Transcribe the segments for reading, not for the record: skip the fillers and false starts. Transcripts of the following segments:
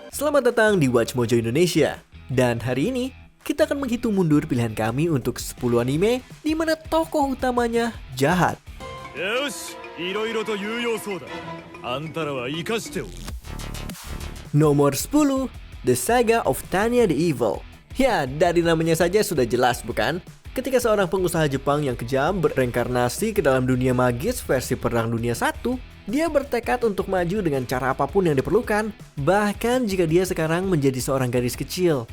Selamat datang di Watch Mojo Indonesia. Dan hari ini kita akan menghitung mundur pilihan kami untuk 10 anime di mana tokoh utamanya jahat. Nomor 10, The Saga of Tanya the Evil. Ya, dari namanya saja sudah jelas bukan? Ketika seorang pengusaha Jepang yang kejam bereinkarnasi ke dalam dunia magis versi Perang Dunia I, dia bertekad untuk maju dengan cara apapun yang diperlukan, bahkan jika dia sekarang menjadi seorang gadis kecil.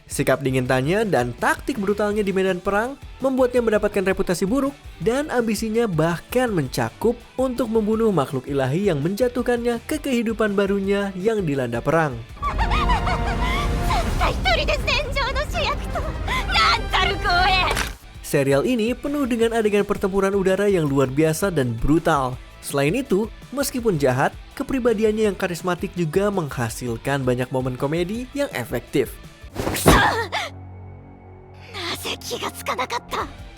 Sikap dingin Tanya dan taktik brutalnya di medan perang membuatnya mendapatkan reputasi buruk, dan ambisinya bahkan mencakup untuk membunuh makhluk ilahi yang menjatuhkannya ke kehidupan barunya yang dilanda perang. Serial ini penuh dengan adegan pertempuran udara yang luar biasa dan brutal. Selain itu, meskipun jahat, kepribadiannya yang karismatik juga menghasilkan banyak momen komedi yang efektif.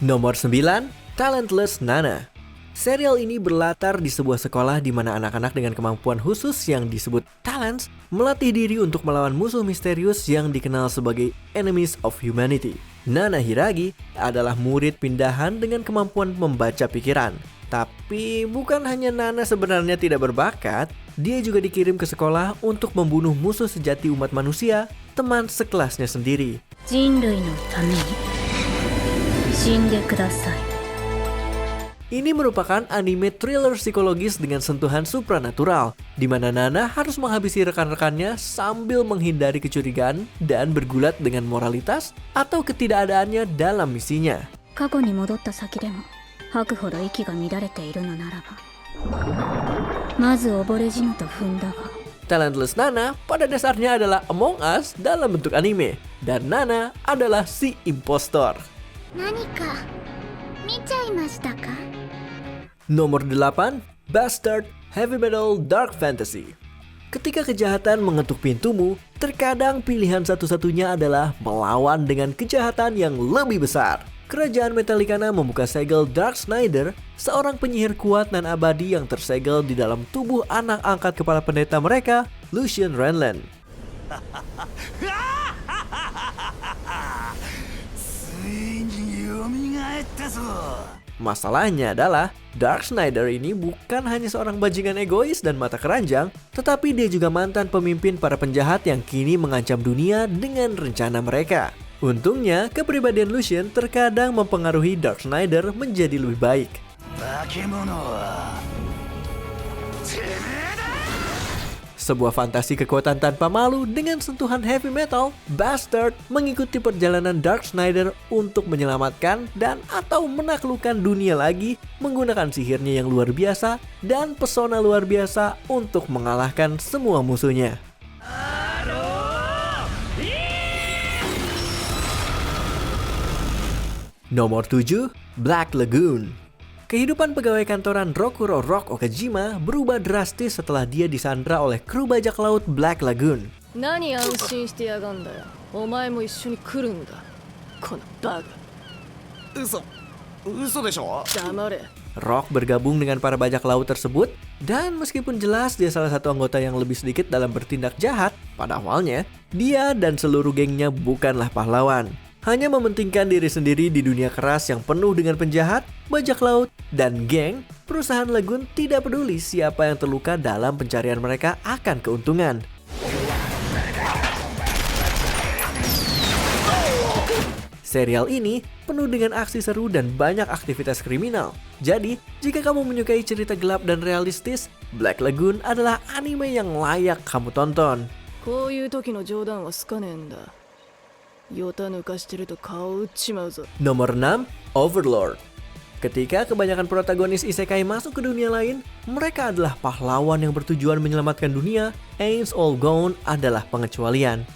Nomor 9, Talentless Nana. Serial ini berlatar di sebuah sekolah di mana anak-anak dengan kemampuan khusus yang disebut talents melatih diri untuk melawan musuh misterius yang dikenal sebagai Enemies of Humanity. Nana Hiragi adalah murid pindahan dengan kemampuan membaca pikiran. Tapi bukan hanya Nana sebenarnya tidak berbakat, dia juga dikirim ke sekolah untuk membunuh musuh sejati umat manusia, teman sekelasnya sendiri. Ini merupakan anime thriller psikologis dengan sentuhan supranatural, di mana Nana harus menghabisi rekan-rekannya sambil menghindari kecurigaan dan bergulat dengan moralitas atau ketidakadaannya dalam misinya. Talentless Nana pada dasarnya adalah Among Us dalam bentuk anime, dan Nana adalah si impostor. Nomor 8, Bastard Heavy Metal Dark Fantasy. Ketika kejahatan mengetuk pintumu, terkadang pilihan satu-satunya adalah melawan dengan kejahatan yang lebih besar. Kerajaan Metallicana membuka segel Dark Snyder, seorang penyihir kuat dan abadi yang tersegel di dalam tubuh anak angkat kepala pendeta mereka, Lucian Renland. Masalahnya adalah, Dark Snyder ini bukan hanya seorang bajingan egois dan mata keranjang, tetapi dia juga mantan pemimpin para penjahat yang kini mengancam dunia dengan rencana mereka. Untungnya, kepribadian Lucian terkadang mempengaruhi Dark Snyder menjadi lebih baik. Sebuah fantasi kekuatan tanpa malu dengan sentuhan heavy metal, Bastard mengikuti perjalanan Dark Snyder untuk menyelamatkan dan atau menaklukkan dunia lagi menggunakan sihirnya yang luar biasa dan pesona luar biasa untuk mengalahkan semua musuhnya. Nomor 7, Black Lagoon. Kehidupan pegawai kantoran Rokuro Rock Okajima berubah drastis setelah dia disandra oleh kru bajak laut Black Lagoon. Rock bergabung dengan para bajak laut tersebut, dan meskipun jelas dia salah satu anggota yang lebih sedikit dalam bertindak jahat, pada awalnya dia dan seluruh gengnya bukanlah pahlawan. Hanya mementingkan diri sendiri di dunia keras yang penuh dengan penjahat, bajak laut, dan geng, perusahaan Lagoon tidak peduli siapa yang terluka dalam pencarian mereka akan keuntungan. Serial ini penuh dengan aksi seru dan banyak aktivitas kriminal. Jadi, jika kamu menyukai cerita gelap dan realistis, Black Lagoon adalah anime yang layak kamu tonton. Nomor 6, Overlord. Ketika kebanyakan protagonis isekai masuk ke dunia lain, mereka adalah pahlawan yang bertujuan menyelamatkan dunia. Ainz All Gone adalah pengecualian.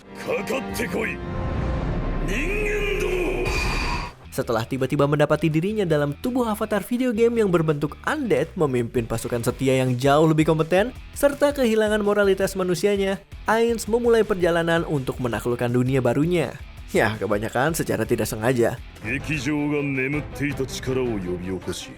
Setelah tiba-tiba mendapati dirinya dalam tubuh avatar video game yang berbentuk undead memimpin pasukan setia yang jauh lebih kompeten, serta kehilangan moralitas manusianya, Ainz memulai perjalanan untuk menaklukkan dunia barunya. Ya, kebanyakan secara tidak sengaja. 劇場が眠っていた力を呼び起こし、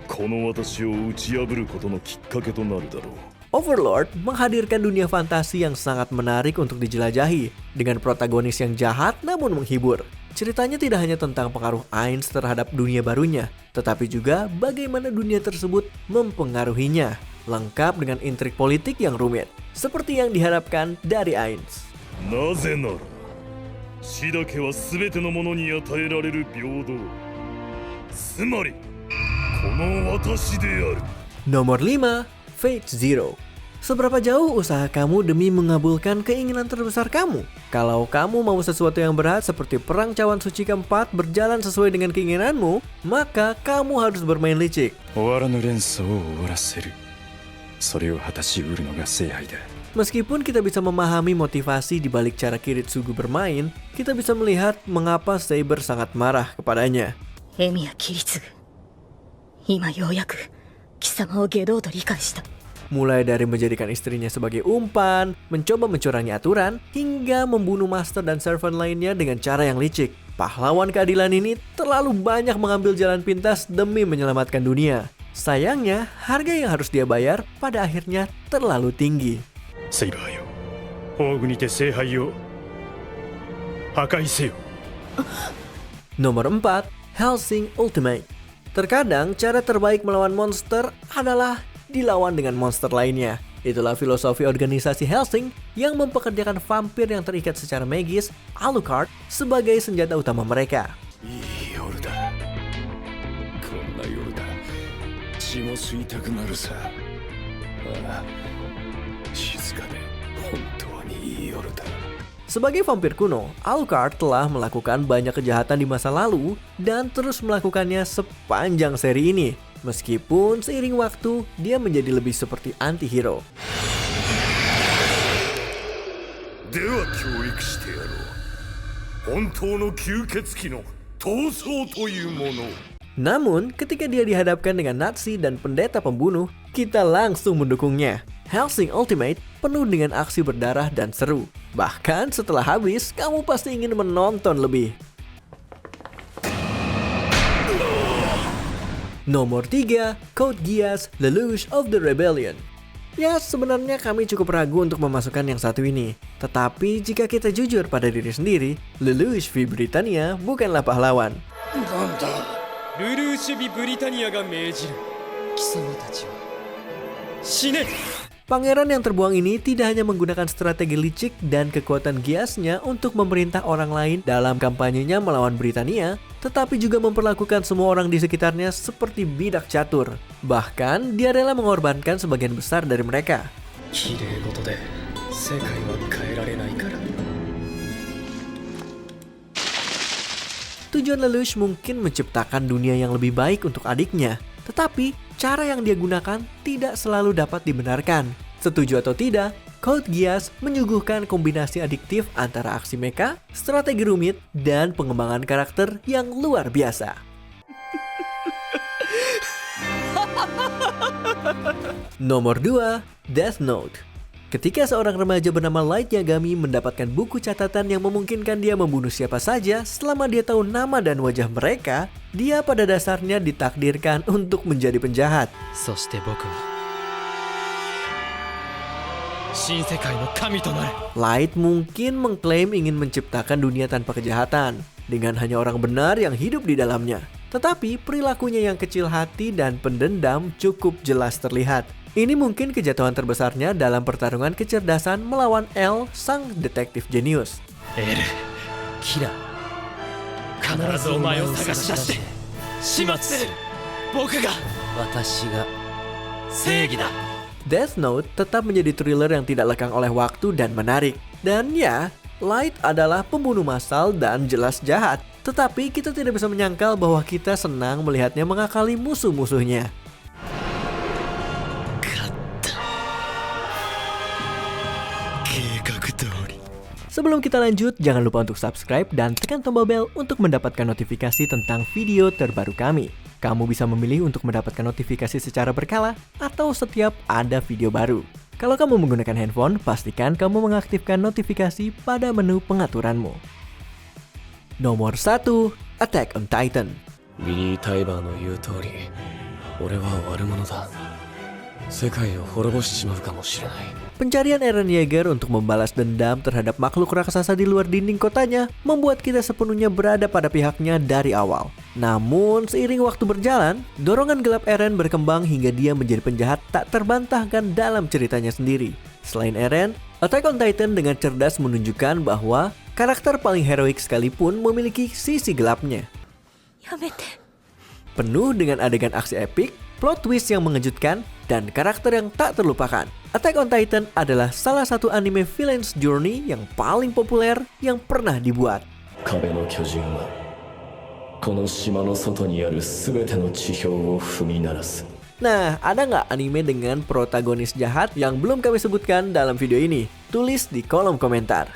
この私を打ち破ることのきっかけとなるだろう。 Overlord menghadirkan dunia fantasi yang sangat menarik untuk dijelajahi dengan protagonis yang jahat namun menghibur. Ceritanya tidak hanya tentang pengaruh Ainz terhadap dunia barunya, tetapi juga bagaimana dunia tersebut mempengaruhinya, lengkap dengan intrik politik yang rumit, seperti yang diharapkan dari Ainz. なぜなら死だけは全てのものに与えられる平等、つまりこの私である。 Nomor 5, Fate Zero. Seberapa jauh usaha kamu demi mengabulkan keinginan terbesar kamu? Kalau kamu mau sesuatu yang berat seperti perang cawan suci keempat berjalan sesuai dengan keinginanmu, maka kamu harus bermain licik. 終わらぬ連想を終わらせる。それを果たしうるのが聖杯だ。 Meskipun kita bisa memahami motivasi di balik cara Kiritsugu bermain, kita bisa melihat mengapa Saber sangat marah kepadanya. エミヤキリツグ、今ようやく貴様を下道と理解した。 Mulai dari menjadikan istrinya sebagai umpan, mencoba mencurangi aturan, hingga membunuh master dan servant lainnya dengan cara yang licik. Pahlawan keadilan ini terlalu banyak mengambil jalan pintas demi menyelamatkan dunia. Sayangnya, harga yang harus dia bayar pada akhirnya terlalu tinggi. セイバーよ、宝具にて聖杯を破壊せよ。 Nomor 4, Hellsing Ultimate. Terkadang cara terbaik melawan monster adalah dilawan dengan monster lainnya. Itulah filosofi organisasi Hellsing yang mempekerjakan vampir yang terikat secara magis, Alucard, sebagai senjata utama mereka. いい夜だ。こんな夜だ。血も吸いたくなるさ。ああ、静かで本当にいい夜だ。 Sebagai vampir kuno, Alucard telah melakukan banyak kejahatan di masa lalu dan terus melakukannya sepanjang seri ini. Meskipun seiring waktu, dia menjadi lebih seperti anti-hero. では教育してやろう。本当の吸血鬼の闘争というもの。 Namun, ketika dia dihadapkan dengan Nazi dan pendeta pembunuh, kita langsung mendukungnya. Hellsing Ultimate penuh dengan aksi berdarah dan seru. Bahkan setelah habis, kamu pasti ingin menonton lebih. Nomor 3, Code Geass Lelouch of the Rebellion. Ya, sebenarnya kami cukup ragu untuk memasukkan yang satu ini. Tetapi jika kita jujur pada diri sendiri, Lelouch V Britannia bukanlah pahlawan. なんだ。ルルーシュビ・ブリタニアが命じる。貴様たちは死ね。 Pangeran yang terbuang ini tidak hanya menggunakan strategi licik dan kekuatan Geass-nya untuk memerintah orang lain dalam kampanyenya melawan Britania, tetapi juga memperlakukan semua orang di sekitarnya seperti bidak catur. Bahkan, dia rela mengorbankan sebagian besar dari mereka. 綺麗事で世界は変えられないから。 Tujuan Lelouch mungkin menciptakan dunia yang lebih baik untuk adiknya, tetapi cara yang dia gunakan tidak selalu dapat dibenarkan. Setuju atau tidak, Code Geass menyuguhkan kombinasi adiktif antara aksi mecha, strategi rumit, dan pengembangan karakter yang luar biasa. Nomor 2, Death Note. Ketika seorang remaja bernama Light Yagami mendapatkan buku catatan yang memungkinkan dia membunuh siapa saja selama dia tahu nama dan wajah mereka, dia pada dasarnya ditakdirkan untuk menjadi penjahat. そして僕は新世界の神となる。 Light mungkin mengklaim ingin menciptakan dunia tanpa kejahatan, dengan hanya orang benar yang hidup di dalamnya. Tetapi perilakunya yang kecil hati dan pendendam cukup jelas terlihat. Ini mungkin kejatuhan terbesarnya dalam pertarungan kecerdasan melawan L, sang detektif jenius. エル、キラ、必ずお前を探し出して始末する。僕が、私が正義だ。 Death Note tetap menjadi thriller yang tidak lekang oleh waktu dan menarik. Dan ya, Light adalah pembunuh massal dan jelas jahat. Tetapi kita tidak bisa menyangkal bahwa kita senang melihatnya mengakali musuh-musuhnya. Sebelum kita lanjut, jangan lupa untuk subscribe dan tekan tombol bel untuk mendapatkan notifikasi tentang video terbaru kami. Kamu bisa memilih untuk mendapatkan notifikasi secara berkala atau setiap ada video baru. Kalau kamu menggunakan handphone, pastikan kamu mengaktifkan notifikasi pada menu pengaturanmu. Nomor 1, Attack on Titan. ビリー・タイバーの言う通り、俺は悪者だ。世界を滅ぼしちまうかもしれない。 Pencarian Eren Yeager untuk membalas dendam terhadap makhluk raksasa di luar dinding kotanya membuat kita sepenuhnya berada pada pihaknya dari awal. Namun, seiring waktu berjalan, dorongan gelap Eren berkembang hingga dia menjadi penjahat tak terbantahkan dalam ceritanya sendiri. Selain Eren, Attack on Titan dengan cerdas menunjukkan bahwa karakter paling heroik sekalipun memiliki sisi gelapnya. やめて。 Penuh dengan adegan aksi epik, plot twist yang mengejutkan, dan karakter yang tak terlupakan. Attack on Titan adalah salah satu anime villain's journey yang paling populer yang pernah dibuat. 壁の巨人はこの島の外にある全ての地表を踏み鳴らす。 Nah, ada nggak anime dengan protagonis jahat yang belum kami sebutkan dalam video ini? Tulis di kolom komentar.